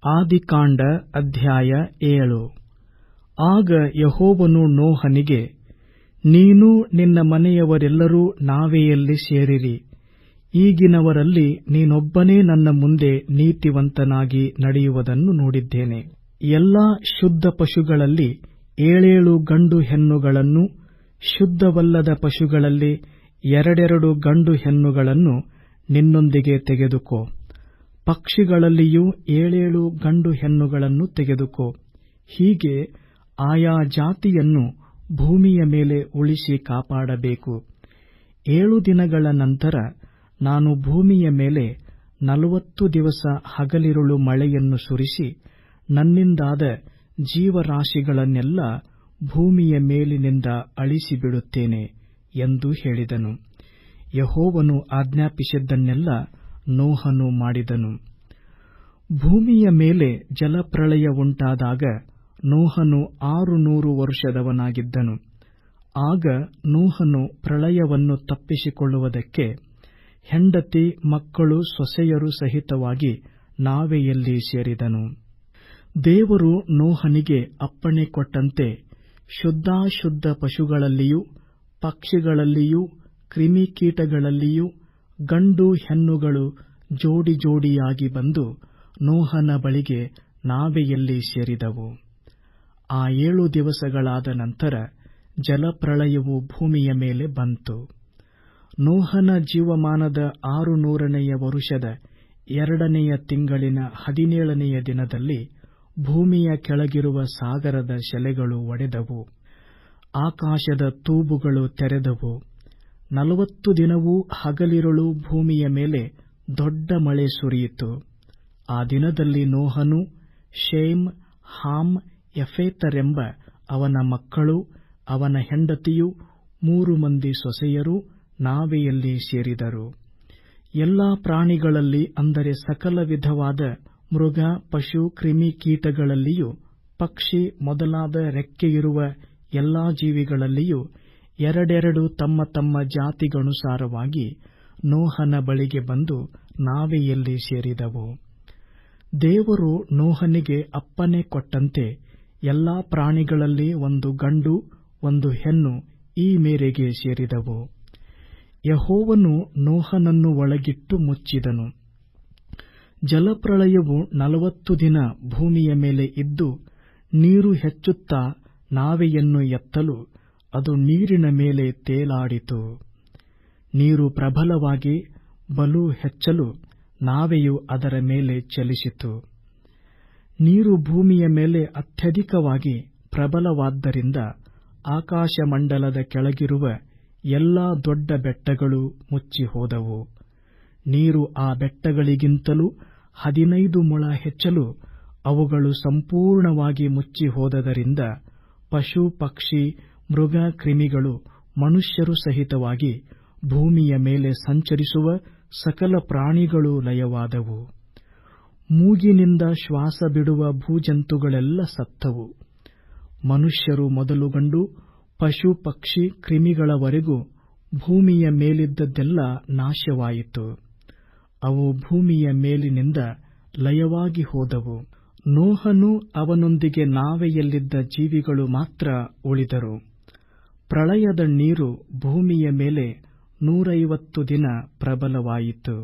ಆದಿಕಾಂಡ ಅಧ್ಯಾಯ 7. ಆಗ ಯೆಹೋವನು ನೋಹನಿಗೆ, ನೀನೂ ನಿನ್ನ ಮನೆಯವರೆಲ್ಲರೂ ನಾವೆಯಲ್ಲಿ ಸೇರಿರಿ. ಈಗಿನವರಲ್ಲಿ ನೀನೊಬ್ಬನೇ ನನ್ನ ಮುಂದೆ ನೀತಿವಂತನಾಗಿ ನಡೆಯುವುದನ್ನು ನೋಡಿದ್ದೇನೆ. ಎಲ್ಲಾ ಶುದ್ಧ ಪಶುಗಳಲ್ಲಿ 7 ಗಂಡು ಹೆಣ್ಣುಗಳನ್ನೂ, ಶುದ್ಧವಲ್ಲದ ಪಶುಗಳಲ್ಲಿ 2 ಗಂಡು ಹೆಣ್ಣುಗಳನ್ನು ನಿನ್ನೊಂದಿಗೆ ತೆಗೆದುಕೋ. ಪಕ್ಷಿಗಳಲ್ಲಿಯೂ 7 ಗಂಡು ಹೆಣ್ಣುಗಳನ್ನು ತೆಗೆದುಕೋ. ಹೀಗೆ ಆಯಾ ಜಾತಿಯನ್ನು ಭೂಮಿಯ ಮೇಲೆ ಉಳಿಸಿ ಕಾಪಾಡಬೇಕು. 7 ದಿನಗಳ ನಂತರ ನಾನು ಭೂಮಿಯ ಮೇಲೆ 40 ದಿವಸ ಹಗಲಿರುಳು ಮಳೆಯನ್ನು ಸುರಿಸಿ ನನ್ನಿಂದಾದ ಜೀವರಾಶಿಗಳನ್ನೆಲ್ಲ ಭೂಮಿಯ ಮೇಲಿನಿಂದ ಅಳಿಸಿಬಿಡುತ್ತೇನೆ ಎಂದು ಹೇಳಿದನು. ಯೆಹೋವನು ಆಜ್ಞಾಪಿಸಿದ್ದನ್ನೆಲ್ಲ ನೋಹನು ಮಾಡಿದನು. ಭೂಮಿಯ ಮೇಲೆ ಜಲಪ್ರಳಯ ಉಂಟಾದಾಗ ನೋಹನು 600 ವರ್ಷದವನಾಗಿದ್ದನು. ಆಗ ನೋಹನು ಪ್ರಳಯವನ್ನು ತಪ್ಪಿಸಿಕೊಳ್ಳುವುದಕ್ಕೆ ಹೆಂಡತಿ, ಮಕ್ಕಳು, ಸೊಸೆಯರು ಸಹಿತವಾಗಿ ನಾವೆಯಲ್ಲಿ ಸೇರಿದನು. ದೇವರು ನೋಹನಿಗೆ ಅಪ್ಪಣೆ ಕೊಟ್ಟಂತೆ ಶುದ್ಧಾಶುದ್ಧ ಪಶುಗಳಲ್ಲಿಯೂ, ಪಕ್ಷಿಗಳಲ್ಲಿಯೂ, ಕ್ರಿಮಿಕೀಟಗಳಲ್ಲಿಯೂ ಗಂಡು ಹೆಣ್ಣುಗಳು ಜೋಡಿ ಜೋಡಿಯಾಗಿ ಬಂದು ನೋಹನ ಬಳಿಗೆ ನಾವೆಯಲ್ಲಿ ಸೇರಿದವು. ಆ 7 ದಿವಸಗಳಾದ ನಂತರ ಜಲಪ್ರಳಯವು ಭೂಮಿಯ ಮೇಲೆ ಬಂತು. ನೋಹನ ಜೀವಮಾನದ 600ನೆಯ ವರುಷದ 2ನೆಯ ತಿಂಗಳಿನ 17ನೆಯ ದಿನದಲ್ಲಿ ಭೂಮಿಯ ಕೆಳಗಿರುವ ಸಾಗರದ ಶೆಲೆಗಳು ಒಡೆದವು, ಆಕಾಶದ ತೂಬುಗಳು ತೆರೆದವು. 40 ದಿನವೂ ಹಗಲಿರುಳು ಭೂಮಿಯ ಮೇಲೆ ದೊಡ್ಡ ಮಳೆ ಸುರಿಯಿತು. ಆ ದಿನದಲ್ಲಿ ನೋಹನು, ಶೇಮ್, ಹಾಮ್, ಯಫೇತರೆಂಬ ಅವನ ಮಕ್ಕಳೂ, ಅವನ ಹೆಂಡತಿಯೂ, 3 ಮಂದಿ ಸೊಸೆಯರೂ ನಾವೆಯಲ್ಲಿ ಸೇರಿದರು. ಎಲ್ಲಾ ಪ್ರಾಣಿಗಳಲ್ಲಿ, ಅಂದರೆ ಸಕಲ ವಿಧವಾದ ಮೃಗ, ಪಶು, ಕ್ರಿಮಿಕೀಟಗಳಲ್ಲಿಯೂ, ಪಕ್ಷಿ ಮೊದಲಾದ ರೆಕ್ಕೆಯಿರುವ ಎಲ್ಲಾ ಜೀವಿಗಳಲ್ಲಿಯೂ 2 ತಮ್ಮ ತಮ್ಮ ಜಾತಿಗನುಸಾರವಾಗಿ ನೋಹನ ಬಳಿಗೆ ಬಂದು ನಾವೆಯಲ್ಲಿ ಸೇರಿದವು. ದೇವರು ನೋಹನಿಗೆ ಅಪ್ಪಣೆ ಕೊಟ್ಟಂತೆ ಎಲ್ಲಾ ಪ್ರಾಣಿಗಳಲ್ಲಿ 1 ಗಂಡು 1 ಹೆಣ್ಣು ಈ ಮೇರೆಗೆ ಸೇರಿದವು. ಯೆಹೋವನು ನೋಹನನ್ನು ಒಳಗಿಟ್ಟು ಮುಚ್ಚಿದನು. ಜಲಪ್ರಳಯವು 40 ದಿನ ಭೂಮಿಯ ಮೇಲೆ ಇದ್ದು, ನೀರು ಹೆಚ್ಚುತ್ತಾ ನಾವೆಯನ್ನು ಎತ್ತಲು ಅದು ನೀರಿನ ಮೇಲೆ ತೇಲಾಡಿತು. ನೀರು ಪ್ರಬಲವಾಗಿ ಬಲು ಹೆಚ್ಚಲು ನಾವೆಯು ಅದರ ಮೇಲೆ ಚಲಿಸಿತು. ನೀರು ಭೂಮಿಯ ಮೇಲೆ ಅತ್ಯಧಿಕವಾಗಿ ಪ್ರಬಲವಾದ್ದರಿಂದ ಆಕಾಶಮಂಡಲದ ಕೆಳಗಿರುವ ಎಲ್ಲಾ ದೊಡ್ಡ ಬೆಟ್ಟಗಳು ಮುಚ್ಚಿಹೋದವು. ನೀರು ಆ ಬೆಟ್ಟಗಳಿಗಿಂತಲೂ 15 ಮೊಳ ಹೆಚ್ಚಲು ಅವುಗಳು ಸಂಪೂರ್ಣವಾಗಿ ಮುಚ್ಚಿಹೋದದರಿಂದ ಪಶು, ಪಕ್ಷಿ, ಮೃಗ, ಕ್ರಿಮಿಗಳು, ಮನುಷ್ಯರು ಸಹಿತವಾಗಿ ಭೂಮಿಯ ಮೇಲೆ ಸಂಚರಿಸುವ ಸಕಲ ಪ್ರಾಣಿಗಳು ಲಯವಾದವು. ಮೂಗಿನಿಂದ ಶ್ವಾಸ ಬಿಡುವ ಭೂಜಂತುಗಳೆಲ್ಲ ಸತ್ತವು. ಮನುಷ್ಯರು ಮೊದಲುಗೊಂಡು ಪಶು, ಪಕ್ಷಿ, ಕ್ರಿಮಿಗಳವರೆಗೂ ಭೂಮಿಯ ಮೇಲಿದ್ದದ್ದೆಲ್ಲ ನಾಶವಾಯಿತು. ಅವು ಭೂಮಿಯ ಮೇಲಿನಿಂದ ಲಯವಾಗಿ ಹೋದವು. ನೋಹನು ಅವನೊಂದಿಗೆ ನಾವೆಯಲ್ಲಿದ್ದ ಜೀವಿಗಳು ಮಾತ್ರ ಉಳಿದರು. ಪ್ರಳಯದ ನೀರು ಭೂಮಿಯ ಮೇಲೆ 150 ದಿನ ಪ್ರಬಲವಾಯಿತು.